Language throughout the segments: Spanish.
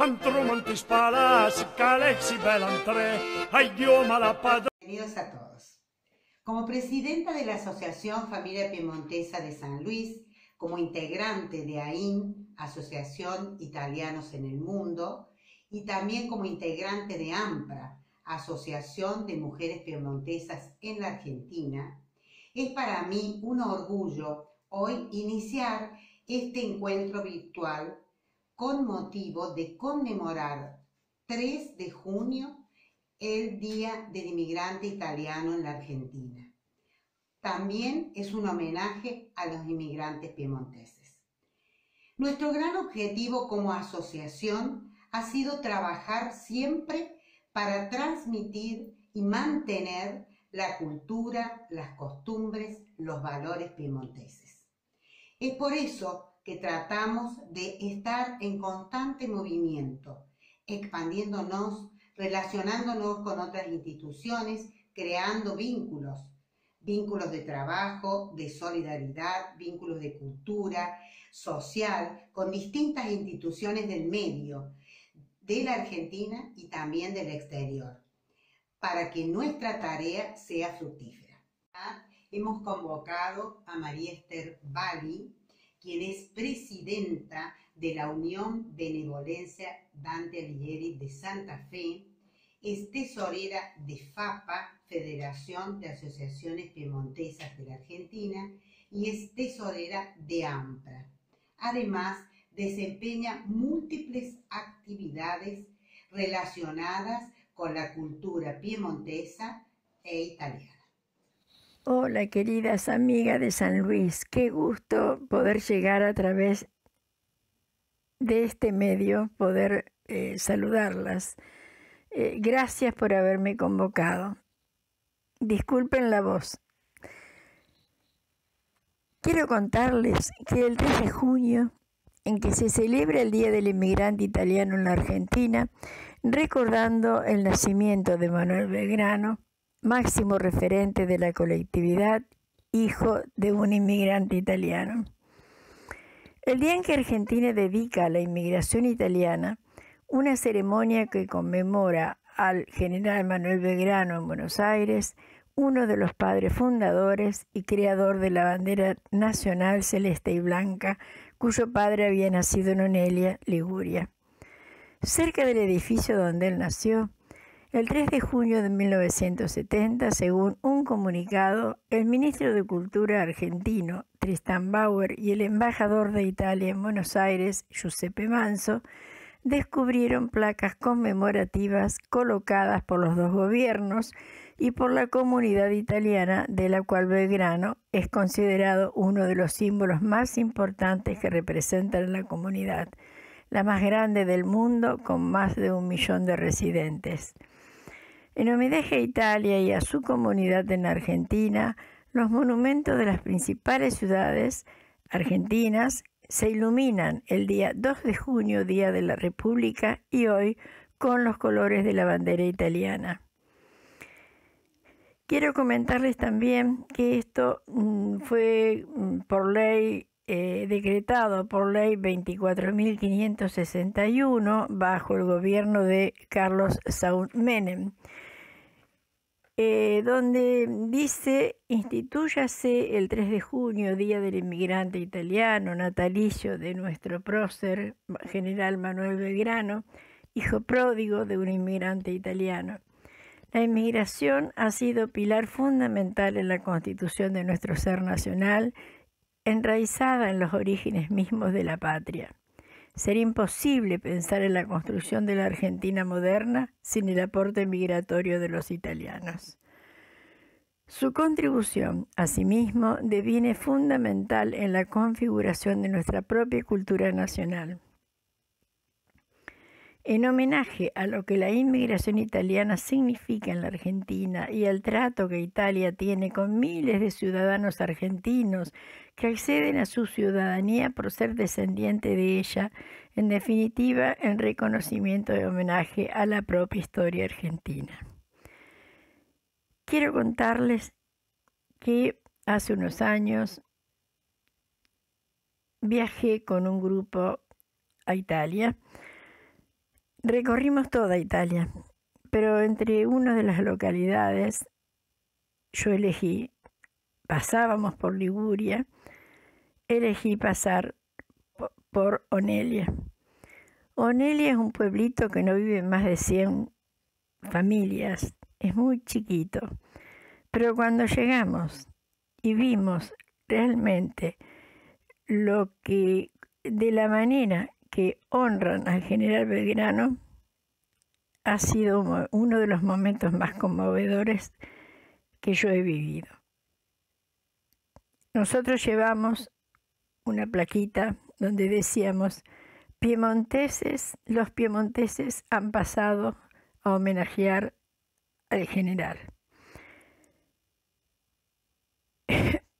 Bienvenidos a todos. Como presidenta de la Asociación Familia Piemontesa de San Luis, como integrante de AIN, Asociación Italianos en el Mundo, y también como integrante de AMPRA, Asociación de Mujeres Piemontesas en la Argentina, es para mí un orgullo hoy iniciar este encuentro virtual con motivo de conmemorar 3 de junio el Día del Inmigrante Italiano en la Argentina. También es un homenaje a los inmigrantes piemonteses. Nuestro gran objetivo como asociación ha sido trabajar siempre para transmitir y mantener la cultura, las costumbres, los valores piemonteses. Es por eso que tratamos de estar en constante movimiento, expandiéndonos, relacionándonos con otras instituciones, creando vínculos de trabajo, de solidaridad, vínculos de cultura, social, con distintas instituciones del medio, de la Argentina y también del exterior, para que nuestra tarea sea fructífera. Hemos convocado a María Esther Bali, quien es presidenta de la Unión Benevolencia Dante Alighieri de Santa Fe, es tesorera de FAPA, Federación de Asociaciones Piemontesas de la Argentina, y es tesorera de AMPRA. Además, desempeña múltiples actividades relacionadas con la cultura piemontesa e italiana. Hola, queridas amigas de San Luis. Qué gusto poder llegar a través de este medio, poder saludarlas. Gracias por haberme convocado. Disculpen la voz. Quiero contarles que el 3 de junio, en que se celebra el Día del Inmigrante Italiano en la Argentina, recordando el nacimiento de Manuel Belgrano, máximo referente de la colectividad, hijo de un inmigrante italiano. El día en que Argentina dedica a la inmigración italiana, una ceremonia que conmemora al general Manuel Belgrano en Buenos Aires, uno de los padres fundadores y creador de la bandera nacional celeste y blanca, cuyo padre había nacido en Onelia, Liguria. Cerca del edificio donde él nació, el 3 de junio de 1970, según un comunicado, el ministro de Cultura argentino, Tristan Bauer, y el embajador de Italia en Buenos Aires, Giuseppe Manso, descubrieron placas conmemorativas colocadas por los dos gobiernos y por la comunidad italiana, de la cual Belgrano es considerado uno de los símbolos más importantes que representan la comunidad, la más grande del mundo, con más de 1 millón de residentes. En homenaje a Italia y a su comunidad en Argentina, los monumentos de las principales ciudades argentinas se iluminan el día 2 de junio, Día de la República, y hoy con los colores de la bandera italiana. Quiero comentarles también que esto fue por ley decretado por ley 24.561 bajo el gobierno de Carlos Saúl Menem, donde dice: instituyase el 3 de junio, Día del Inmigrante Italiano, natalicio de nuestro prócer general Manuel Belgrano, hijo pródigo de un inmigrante italiano. La inmigración ha sido pilar fundamental en la constitución de nuestro ser nacional, enraizada en los orígenes mismos de la patria. Sería imposible pensar en la construcción de la Argentina moderna sin el aporte migratorio de los italianos. Su contribución, asimismo, deviene fundamental en la configuración de nuestra propia cultura nacional. En homenaje a lo que la inmigración italiana significa en la Argentina y al trato que Italia tiene con miles de ciudadanos argentinos que acceden a su ciudadanía por ser descendiente de ella, en definitiva, en reconocimiento y homenaje a la propia historia argentina. Quiero contarles que hace unos años viajé con un grupo a Italia. Recorrimos toda Italia, pero entre una de las localidades yo elegí, pasábamos por Liguria, elegí pasar por Onelia. Onelia es un pueblito que no vive más de 100 familias, es muy chiquito, pero cuando llegamos y vimos realmente lo que, de la manera que honran al general Belgrano, ha sido uno de los momentos más conmovedores que yo he vivido. Nosotros llevamos una plaquita donde decíamos: los piemonteses han pasado a homenajear al general.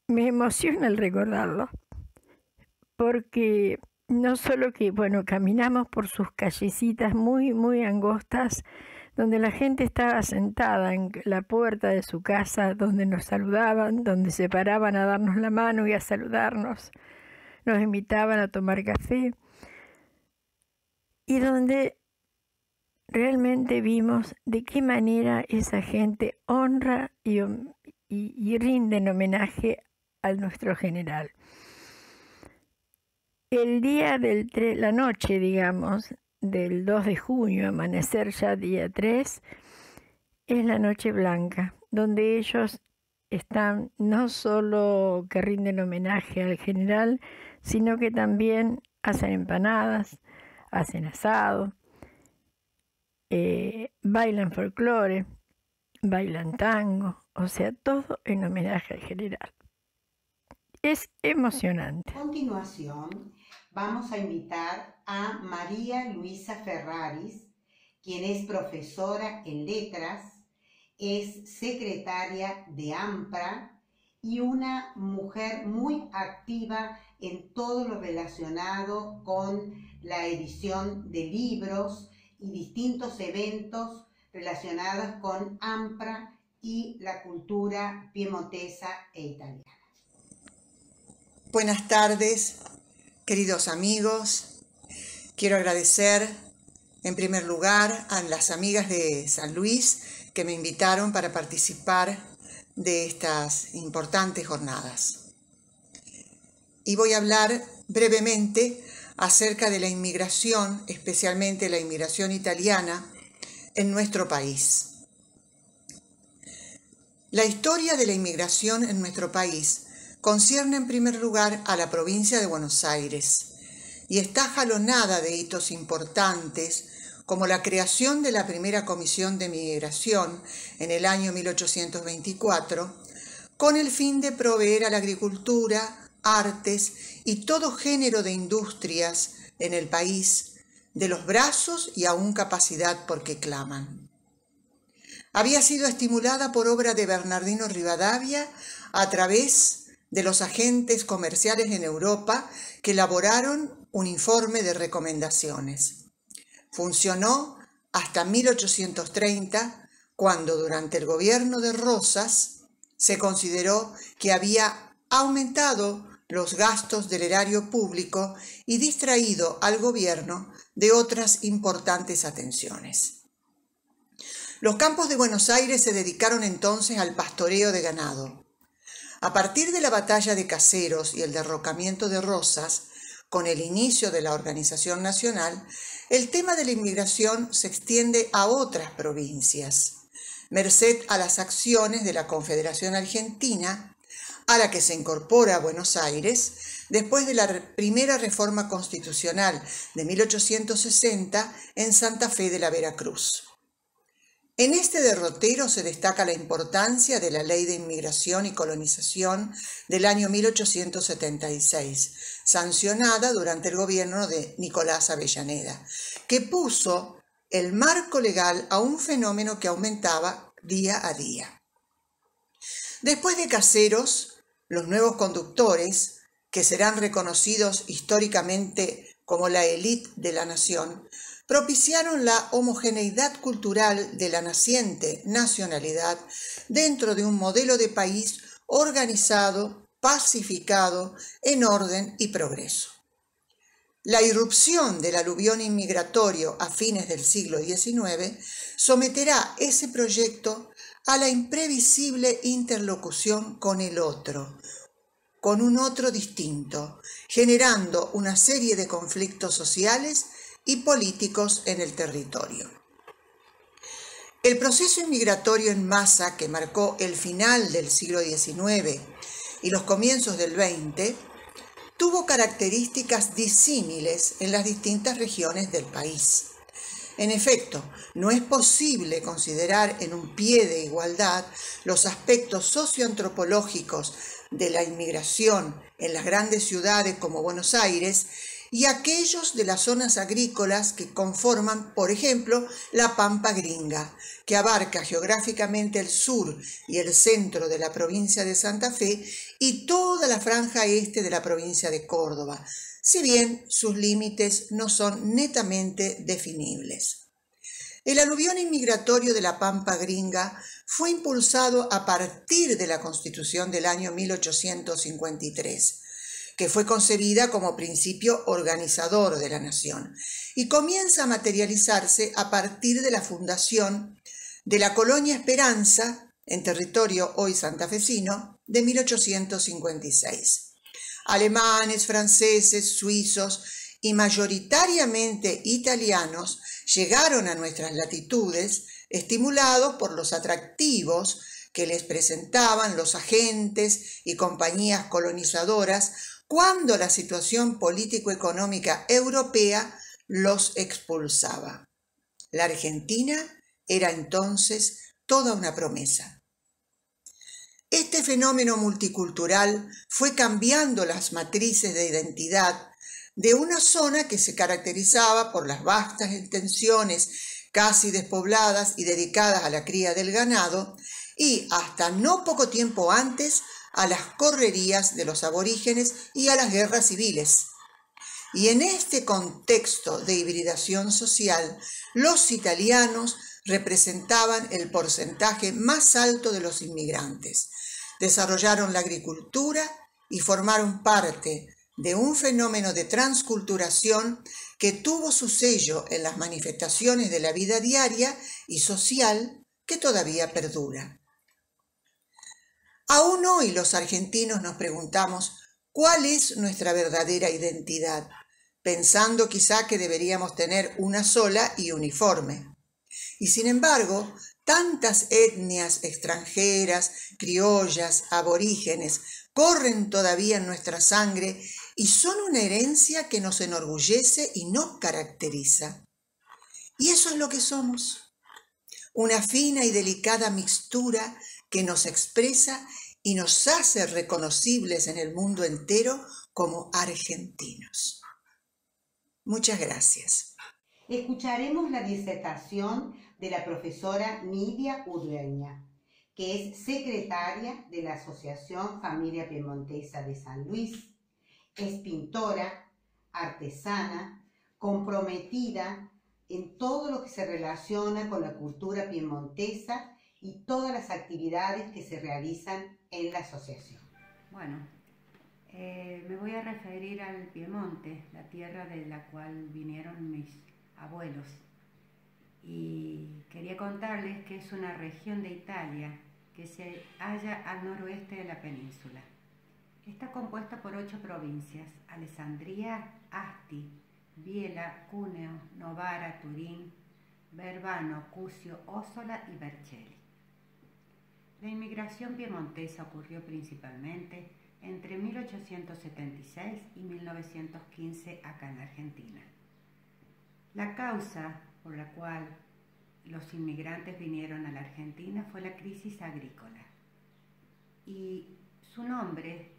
Me emociona el recordarlo, porque no solo que, caminamos por sus callecitas muy, muy angostas, donde la gente estaba sentada en la puerta de su casa, donde nos saludaban, donde se paraban a darnos la mano y a saludarnos, nos invitaban a tomar café, y donde realmente vimos de qué manera esa gente honra y rinden homenaje a nuestro general. El día la noche, digamos, del 2 de junio, amanecer ya día 3, es la noche blanca, donde ellos están no solo que rinden homenaje al general, sino que también hacen empanadas, hacen asado, bailan folclore, bailan tango, o sea, todo en homenaje al general. Es emocionante. A continuación, vamos a invitar a María Luisa Ferraris, quien es profesora en letras, es secretaria de AMPRA y una mujer muy activa en todo lo relacionado con la edición de libros y distintos eventos relacionados con AMPRA y la cultura piemontesa e italiana. Buenas tardes, queridos amigos. Quiero agradecer en primer lugar a las amigas de San Luis que me invitaron para participar de estas importantes jornadas. Y voy a hablar brevemente acerca de la inmigración, especialmente la inmigración italiana, en nuestro país. La historia de la inmigración en nuestro país concierne en primer lugar a la provincia de Buenos Aires y está jalonada de hitos importantes como la creación de la primera Comisión de Migración en el año 1824, con el fin de proveer a la agricultura, artes y todo género de industrias en el país de los brazos y aún capacidad por que claman. Había sido estimulada por obra de Bernardino Rivadavia a través de los agentes comerciales en Europa que elaboraron un informe de recomendaciones. Funcionó hasta 1830, cuando durante el gobierno de Rosas se consideró que había aumentado los gastos del erario público y distraído al gobierno de otras importantes atenciones. Los campos de Buenos Aires se dedicaron entonces al pastoreo de ganado. A partir de la batalla de Caseros y el derrocamiento de Rosas, con el inicio de la organización nacional, el tema de la inmigración se extiende a otras provincias, merced a las acciones de la Confederación Argentina, a la que se incorpora Buenos Aires después de la primera reforma constitucional de 1860 en Santa Fe de la Veracruz. En este derrotero se destaca la importancia de la Ley de Inmigración y Colonización del año 1876, sancionada durante el gobierno de Nicolás Avellaneda, que puso el marco legal a un fenómeno que aumentaba día a día. Después de Caseros, los nuevos conductores, que serán reconocidos históricamente como la élite de la nación, propiciaron la homogeneidad cultural de la naciente nacionalidad dentro de un modelo de país organizado, pacificado, en orden y progreso. La irrupción del aluvión inmigratorio a fines del siglo XIX someterá ese proyecto a la imprevisible interlocución con el otro, con un otro distinto, generando una serie de conflictos sociales y políticos en el territorio. El proceso inmigratorio en masa que marcó el final del siglo XIX y los comienzos del XX tuvo características disímiles en las distintas regiones del país. En efecto, no es posible considerar en un pie de igualdad los aspectos socioantropológicos de la inmigración en las grandes ciudades como Buenos Aires y aquellos de las zonas agrícolas que conforman, por ejemplo, la Pampa Gringa, que abarca geográficamente el sur y el centro de la provincia de Santa Fe y toda la franja este de la provincia de Córdoba, si bien sus límites no son netamente definibles. El aluvión inmigratorio de la Pampa Gringa fue impulsado a partir de la Constitución del año 1853, que fue concebida como principio organizador de la nación, y comienza a materializarse a partir de la fundación de la colonia Esperanza, en territorio hoy santafesino, de 1856. Alemanes, franceses, suizos y mayoritariamente italianos llegaron a nuestras latitudes estimulados por los atractivos que les presentaban los agentes y compañías colonizadoras cuando la situación político-económica europea los expulsaba. La Argentina era entonces toda una promesa. Este fenómeno multicultural fue cambiando las matrices de identidad de una zona que se caracterizaba por las vastas extensiones casi despobladas y dedicadas a la cría del ganado, y hasta no poco tiempo antes a las correrías de los aborígenes y a las guerras civiles. Y en este contexto de hibridación social, los italianos representaban el porcentaje más alto de los inmigrantes. Desarrollaron la agricultura y formaron parte de un fenómeno de transculturación que tuvo su sello en las manifestaciones de la vida diaria y social que todavía perdura. Aún hoy los argentinos nos preguntamos cuál es nuestra verdadera identidad, pensando quizá que deberíamos tener una sola y uniforme. Y sin embargo, tantas etnias extranjeras, criollas, aborígenes, corren todavía en nuestra sangre y son una herencia que nos enorgullece y nos caracteriza. Y eso es lo que somos, una fina y delicada mixtura que nos expresa y nos hace reconocibles en el mundo entero como argentinos. Muchas gracias. Escucharemos la disertación de la profesora Nidia Urbeña, que es secretaria de la Asociación Familia Piemontesa de San Luis. Es pintora, artesana, comprometida en todo lo que se relaciona con la cultura piemontesa y todas las actividades que se realizan en la asociación. Bueno, me voy a referir al Piemonte, la tierra de la cual vinieron mis abuelos. Y quería contarles que es una región de Italia que se halla al noroeste de la península. Está compuesta por 8 provincias: Alessandria, Asti, Biella, Cuneo, Novara, Turín, Verbano, Cusio, Ossola y Vercelli. La inmigración piemontesa ocurrió principalmente entre 1876 y 1915 acá en la Argentina. La causa por la cual los inmigrantes vinieron a la Argentina fue la crisis agrícola, y su nombre,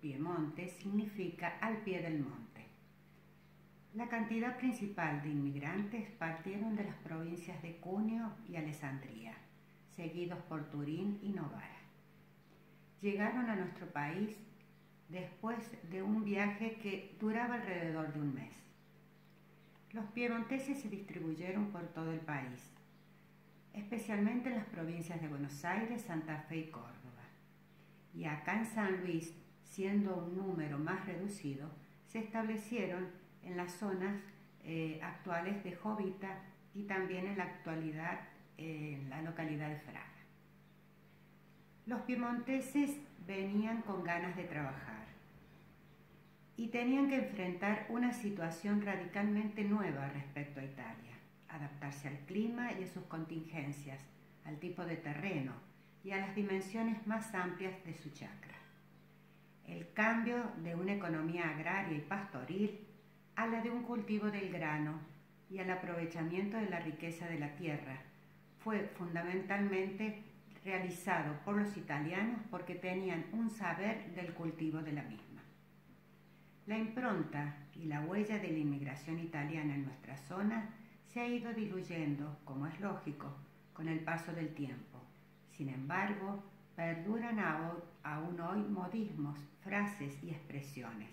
Piemonte, significa al pie del monte. La cantidad principal de inmigrantes partieron de las provincias de Cuneo y Alessandria, seguidos por Turín y Novara. Llegaron a nuestro país después de un viaje que duraba alrededor de un mes. Los piemonteses se distribuyeron por todo el país, especialmente en las provincias de Buenos Aires, Santa Fe y Córdoba. Y acá en San Luis, siendo un número más reducido, se establecieron en las zonas actuales de Jovita y también en la actualidad en la localidad de Fraga. Los piemonteses venían con ganas de trabajar y tenían que enfrentar una situación radicalmente nueva respecto a Italia, adaptarse al clima y a sus contingencias, al tipo de terreno y a las dimensiones más amplias de su chacra. El cambio de una economía agraria y pastoril a la de un cultivo del grano y al aprovechamiento de la riqueza de la tierra fue fundamentalmente realizado por los italianos porque tenían un saber del cultivo de la misma. La impronta y la huella de la inmigración italiana en nuestra zona se ha ido diluyendo, como es lógico, con el paso del tiempo. Sin embargo, perduran aún hoy modismos, frases y expresiones.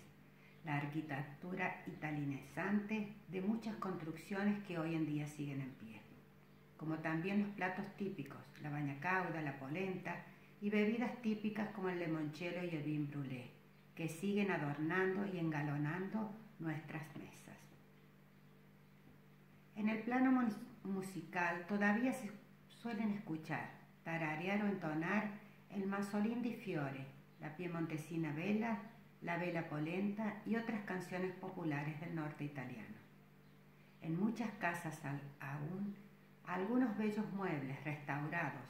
La arquitectura italianizante de muchas construcciones que hoy en día siguen en pie, como también los platos típicos, la bañacauda, la polenta y bebidas típicas como el limoncello y el vin brûlé, que siguen adornando y engalonando nuestras mesas. En el plano musical todavía se suelen escuchar, tararear o entonar el Masolin di Fiore, la piemontesina vela, la vela polenta y otras canciones populares del norte italiano. En muchas casas aún, algunos bellos muebles restaurados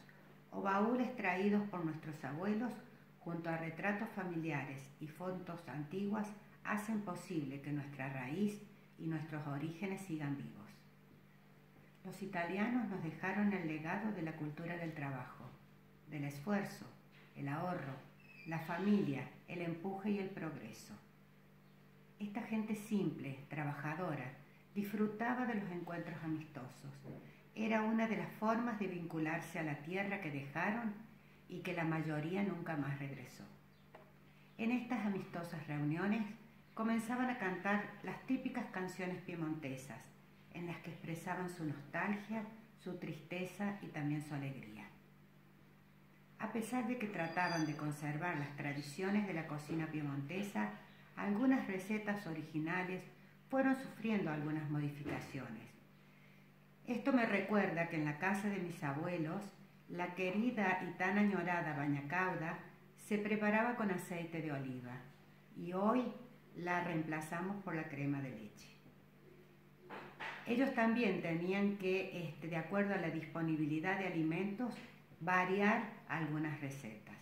o baúles traídos por nuestros abuelos junto a retratos familiares y fotos antiguas hacen posible que nuestra raíz y nuestros orígenes sigan vivos. Los italianos nos dejaron el legado de la cultura del trabajo, del esfuerzo, el ahorro, la familia, el empuje y el progreso. Esta gente simple, trabajadora, disfrutaba de los encuentros amistosos. Era una de las formas de vincularse a la tierra que dejaron y que la mayoría nunca más regresó. En estas amistosas reuniones comenzaban a cantar las típicas canciones piemontesas, en las que expresaban su nostalgia, su tristeza y también su alegría. A pesar de que trataban de conservar las tradiciones de la cocina piemontesa, algunas recetas originales fueron sufriendo algunas modificaciones. Esto me recuerda que en la casa de mis abuelos, la querida y tan añorada bañacauda se preparaba con aceite de oliva y hoy la reemplazamos por la crema de leche. Ellos también tenían que, de acuerdo a la disponibilidad de alimentos, variar algunas recetas.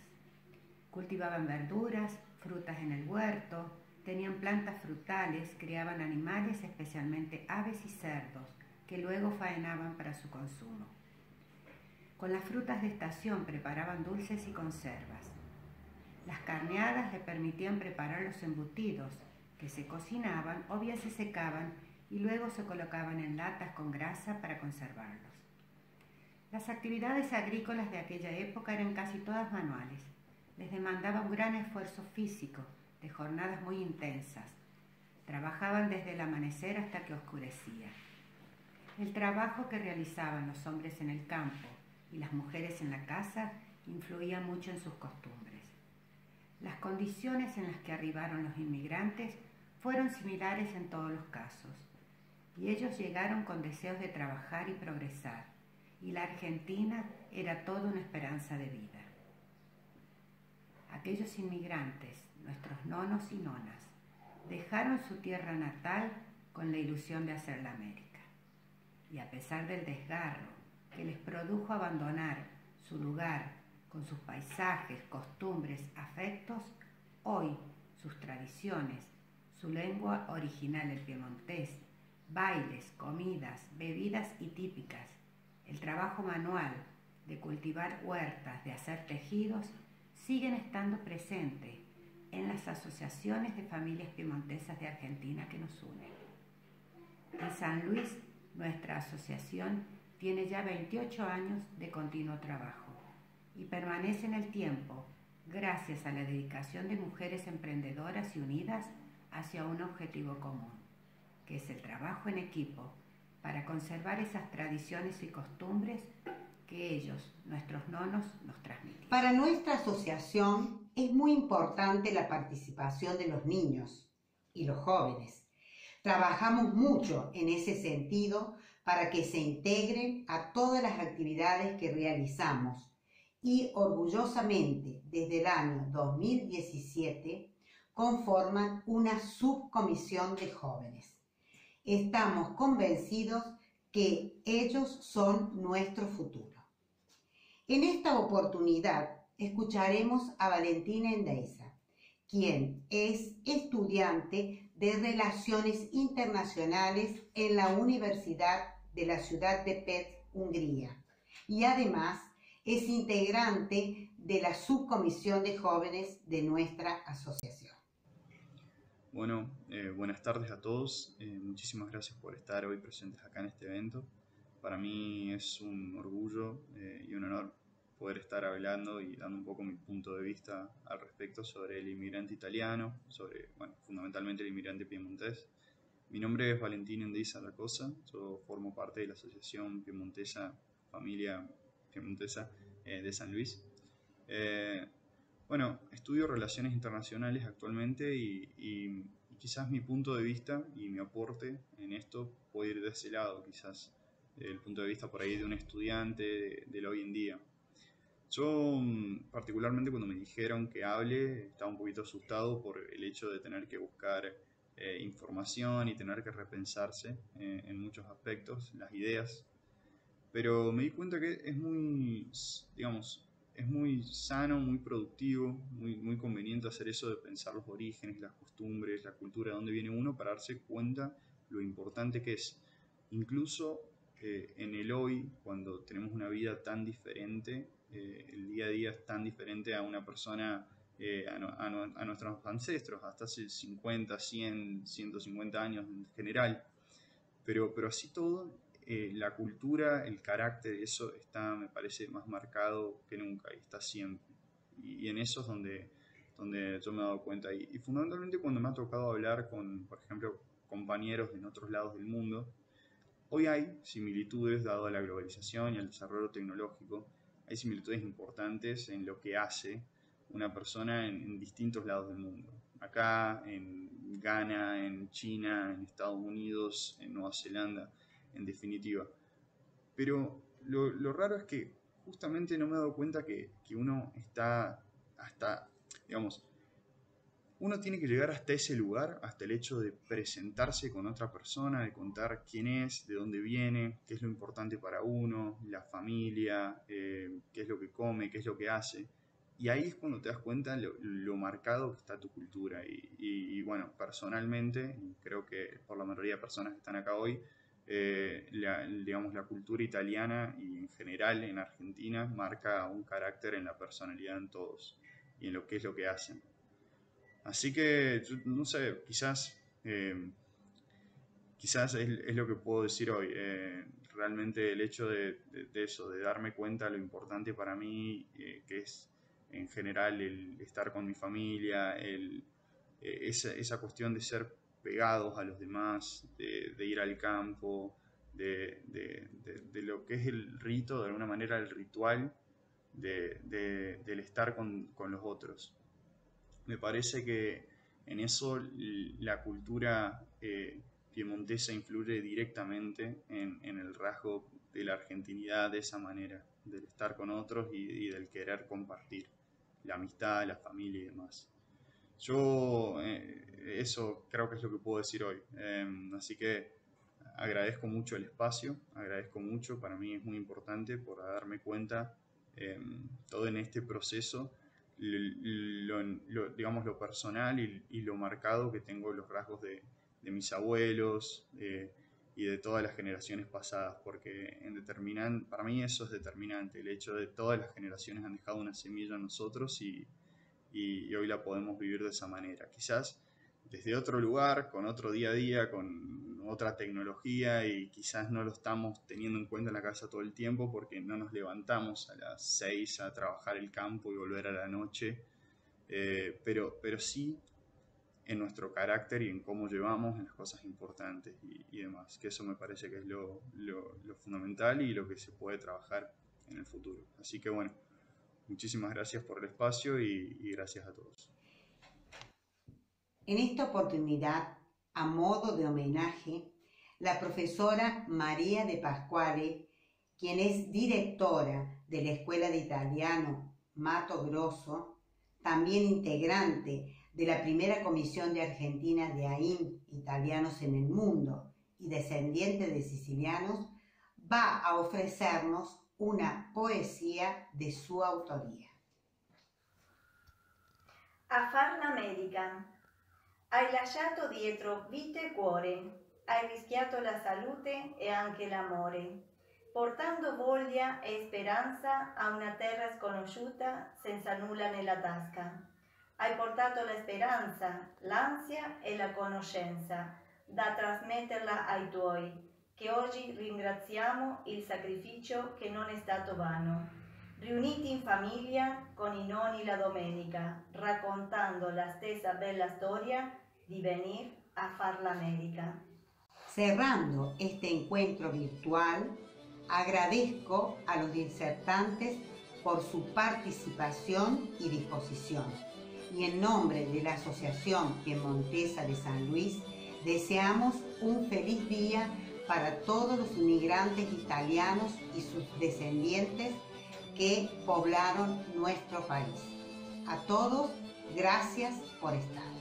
Cultivaban verduras, frutas en el huerto, tenían plantas frutales, criaban animales, especialmente aves y cerdos, que luego faenaban para su consumo. Con las frutas de estación preparaban dulces y conservas. Las carneadas le permitían preparar los embutidos, que se cocinaban o bien se secaban y luego se colocaban en latas con grasa para conservarlos. Las actividades agrícolas de aquella época eran casi todas manuales. Les demandaba un gran esfuerzo físico, de jornadas muy intensas. Trabajaban desde el amanecer hasta que oscurecía. El trabajo que realizaban los hombres en el campo y las mujeres en la casa influía mucho en sus costumbres. Las condiciones en las que arribaron los inmigrantes fueron similares en todos los casos, y ellos llegaron con deseos de trabajar y progresar, y la Argentina era toda una esperanza de vida. Aquellos inmigrantes, nuestros nonos y nonas, dejaron su tierra natal con la ilusión de hacer la América. Y a pesar del desgarro que les produjo abandonar su lugar con sus paisajes, costumbres, afectos, hoy sus tradiciones, su lengua original, el piemontés, bailes, comidas, bebidas y típicas, el trabajo manual de cultivar huertas, de hacer tejidos, siguen estando presentes en las asociaciones de familias piemontesas de Argentina que nos unen. En San Luis, nuestra asociación tiene ya 28 años de continuo trabajo y permanece en el tiempo gracias a la dedicación de mujeres emprendedoras y unidas hacia un objetivo común, que es el trabajo en equipo para conservar esas tradiciones y costumbres que ellos, nuestros nonos, nos transmiten. Para nuestra asociación es muy importante la participación de los niños y los jóvenes, Trabajamos mucho en ese sentido para que se integren a todas las actividades que realizamos y orgullosamente desde el año 2017 conforman una subcomisión de jóvenes. Estamos convencidos que ellos son nuestro futuro. En esta oportunidad escucharemos a Valentina Endeiza, quien es estudiante de Relaciones Internacionales en la Universidad de la ciudad de Pécs, Hungría, y además es integrante de la subcomisión de jóvenes de nuestra asociación. Bueno, buenas tardes a todos. Muchísimas gracias por estar hoy presentes acá en este evento. Para mí es un orgullo y un honor poder estar hablando y dando un poco mi punto de vista al respecto sobre el inmigrante italiano, sobre, fundamentalmente el inmigrante piemontés. Mi nombre es Valentín Endeiza La Cosa, yo formo parte de la Asociación Piemontesa, Familia Piemontesa de San Luis. Estudio Relaciones Internacionales actualmente y quizás mi punto de vista y mi aporte en esto puede ir de ese lado, quizás el punto de vista por ahí de un estudiante del hoy en día. Yo, particularmente cuando me dijeron que hable, estaba un poquito asustado por el hecho de tener que buscar información y tener que repensarse en muchos aspectos, las ideas. Pero me di cuenta que es muy, es muy sano, muy productivo, muy conveniente hacer eso de pensar los orígenes, las costumbres, la cultura, de dónde viene uno, para darse cuenta lo importante que es. Incluso en el hoy, cuando tenemos una vida tan diferente, el día a día es tan diferente a una persona, a nuestros ancestros, hasta hace 50, 100, 150 años en general. Pero así todo, la cultura, el carácter, eso está, me parece, más marcado que nunca y está siempre. Y en eso es donde yo me he dado cuenta. Y fundamentalmente cuando me ha tocado hablar con, por ejemplo, compañeros en otros lados del mundo, hoy hay similitudes, dado a la globalización y al desarrollo tecnológico, hay similitudes importantes en lo que hace una persona en distintos lados del mundo. Acá, en Ghana, en China, en Estados Unidos, en Nueva Zelanda, en definitiva. Pero lo raro es que justamente no me he dado cuenta que uno está hasta, uno tiene que llegar hasta ese lugar, hasta el hecho de presentarse con otra persona, de contar quién es, de dónde viene, qué es lo importante para uno, la familia, qué es lo que come, qué es lo que hace. Y ahí es cuando te das cuenta lo marcado que está tu cultura. Y bueno, personalmente, creo que por la mayoría de personas que están acá hoy, la cultura italiana y en general en Argentina marca un carácter en la personalidad en todos y en lo que es lo que hacen. Así que, no sé, quizás es lo que puedo decir hoy. Realmente el hecho de eso, de darme cuenta de lo importante para mí, que es en general el estar con mi familia, esa cuestión de ser pegados a los demás, de ir al campo, de lo que es el rito, de alguna manera el ritual del estar con los otros. Me parece que en eso la cultura piemontesa influye directamente en el rasgo de la argentinidad de esa manera, del estar con otros y del querer compartir la amistad, la familia y demás. Yo eso creo que es lo que puedo decir hoy. Así que agradezco mucho el espacio, agradezco mucho, para mí es muy importante por darme cuenta todo en este proceso, lo personal y lo marcado que tengo los rasgos de mis abuelos y de todas las generaciones pasadas, porque para mí eso es determinante, el hecho de todas las generaciones han dejado una semilla en nosotros y hoy la podemos vivir de esa manera. Quizás desde otro lugar, con otro día a día, con otra tecnología y quizás no lo estamos teniendo en cuenta en la casa todo el tiempo porque no nos levantamos a las 6 a trabajar el campo y volver a la noche, pero sí en nuestro carácter y en cómo llevamos las cosas importantes y demás, que eso me parece que es lo fundamental y lo que se puede trabajar en el futuro. Así que bueno, muchísimas gracias por el espacio y gracias a todos. En esta oportunidad a modo de homenaje, la profesora María de Pasquale, quien es directora de la Escuela de Italiano Mato Grosso, también integrante de la primera comisión de Argentina de AIN, Italianos en el Mundo, y descendiente de sicilianos, va a ofrecernos una poesia di sua autoria. A far l'America. Hai lasciato dietro vita e cuore, hai rischiato la salute e anche l'amore, portando voglia e speranza a una terra sconosciuta senza nulla nella tasca. Hai portato la speranza, l'ansia e la conoscenza da trasmetterla ai tuoi, che oggi ringraziamo il sacrificio che non è stato vano. Riuniti in famiglia con i nonni la domenica, raccontando la stessa bella storia di venir a far l'America. Cerrando este encuentro virtual, agradezco a los disertantes por su participación y disposición. Y en nombre de la Asociación Piemontesa de San Luis, deseamos un feliz día para todos los inmigrantes italianos y sus descendientes que poblaron nuestro país. A todos, gracias por estar.